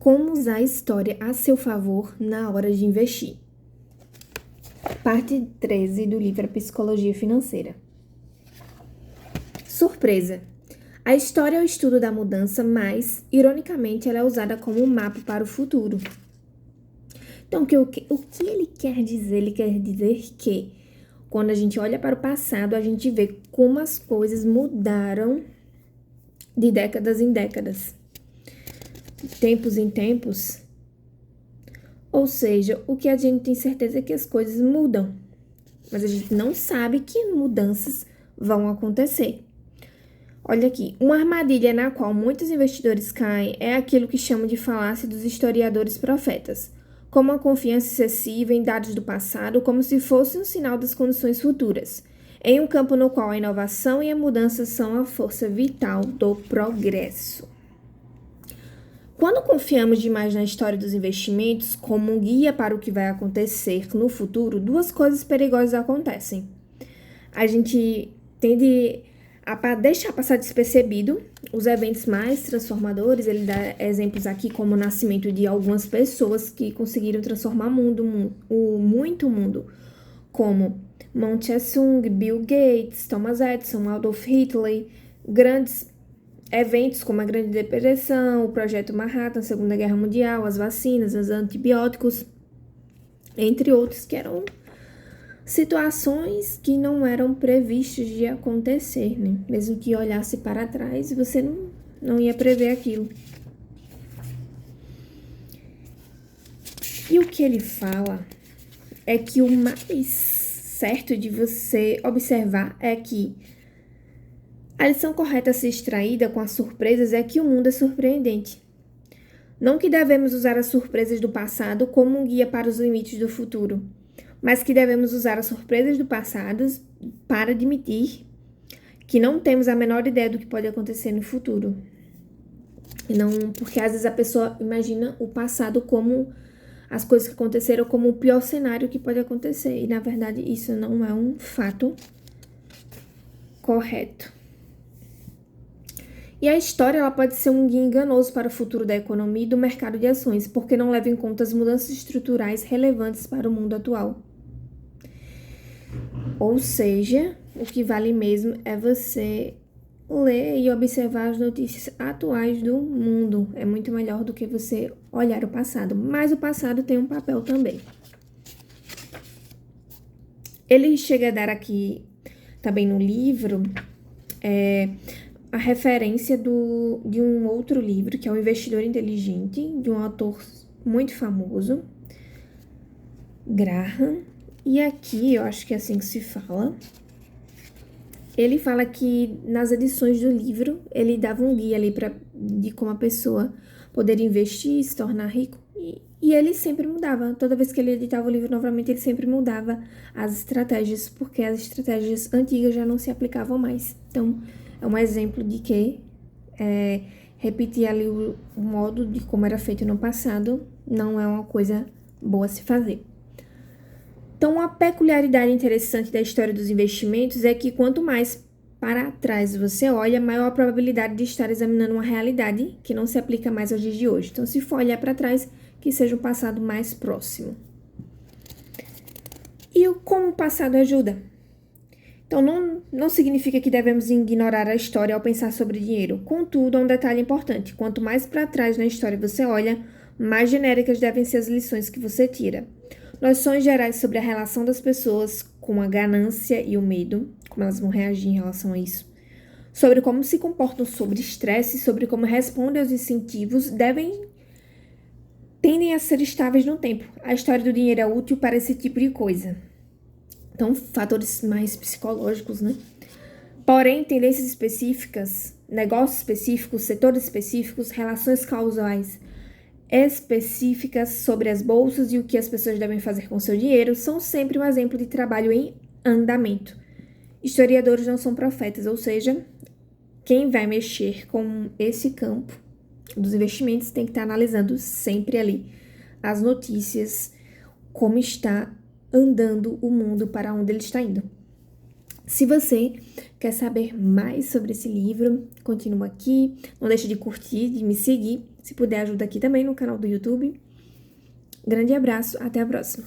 como usar a história a seu favor na hora de investir. Parte 13 do livro Psicologia Financeira. Surpresa! A história é o estudo da mudança, mas, ironicamente, ela é usada como um mapa para o futuro. Então, o que ele quer dizer? Ele quer dizer que, quando a gente olha para o passado, a gente vê como as coisas mudaram de décadas em décadas, tempos em tempos. Ou seja, o que a gente tem certeza é que as coisas mudam, mas a gente não sabe que mudanças vão acontecer. Olha aqui, uma armadilha na qual muitos investidores caem é aquilo que chamam de falácia dos historiadores profetas, como a confiança excessiva em dados do passado, como se fosse um sinal das condições futuras, em um campo no qual a inovação e a mudança são a força vital do progresso. Quando confiamos demais na história dos investimentos como um guia para o que vai acontecer no futuro, duas coisas perigosas acontecem. A gente tende a deixar passar despercebido os eventos mais transformadores. Ele dá exemplos aqui como o nascimento de algumas pessoas que conseguiram transformar muito o mundo, como Mao Tse-tung, Bill Gates, Thomas Edison, Adolf Hitler, grandes eventos como a Grande Depressão, o Projeto Manhattan, a Segunda Guerra Mundial, as vacinas, os antibióticos, entre outros, que eram situações que não eram previstas de acontecer, né? Mesmo que olhasse para trás, você não ia prever aquilo. E o que ele fala é que o mais certo de você observar é que a lição correta a ser extraída com as surpresas é que o mundo é surpreendente. Não que devemos usar as surpresas do passado como um guia para os limites do futuro, mas que devemos usar as surpresas do passado para admitir que não temos a menor ideia do que pode acontecer no futuro. Não, porque às vezes a pessoa imagina o passado como as coisas que aconteceram como o pior cenário que pode acontecer. E, na verdade, isso não é um fato correto. E a história ela pode ser um guia enganoso para o futuro da economia e do mercado de ações, porque não leva em conta as mudanças estruturais relevantes para o mundo atual. Ou seja, o que vale mesmo é você ler e observar as notícias atuais do mundo. É muito melhor do que você olhar o passado, mas o passado tem um papel também. Ele chega a dar aqui, também no livro, a referência de um outro livro, que é O Investidor Inteligente, de um autor muito famoso, Graham. E aqui, eu acho que é assim que se fala, ele fala que nas edições do livro, ele dava um guia ali de como a pessoa poder investir, se tornar rico, e ele sempre mudava. Toda vez que ele editava o livro novamente, ele sempre mudava as estratégias, porque as estratégias antigas já não se aplicavam mais. Então, é um exemplo de que repetir ali o modo de como era feito no passado não é uma coisa boa a se fazer. Então, uma peculiaridade interessante da história dos investimentos é que quanto mais para trás você olha, maior a probabilidade de estar examinando uma realidade que não se aplica mais aos dias de hoje. Então, se for olhar para trás, que seja um passado mais próximo. E como o passado ajuda? Então, não significa que devemos ignorar a história ao pensar sobre dinheiro. Contudo, há um detalhe importante. Quanto mais para trás na história você olha, mais genéricas devem ser as lições que você tira. Noções gerais sobre a relação das pessoas com a ganância e o medo, como elas vão reagir em relação a isso, sobre como se comportam sobre estresse, sobre como respondem aos incentivos, tendem a ser estáveis no tempo. A história do dinheiro é útil para esse tipo de coisa. Então, fatores mais psicológicos, né? Porém, tendências específicas, negócios específicos, setores específicos, relações causais específicas sobre as bolsas e o que as pessoas devem fazer com seu dinheiro são sempre um exemplo de trabalho em andamento. Historiadores não são profetas, ou seja, quem vai mexer com esse campo dos investimentos tem que estar analisando sempre ali as notícias, como está andando o mundo, para onde ele está indo. Se você quer saber mais sobre esse livro, continua aqui, não deixe de curtir, de me seguir. Se puder, ajuda aqui também no canal do YouTube. Grande abraço, até a próxima.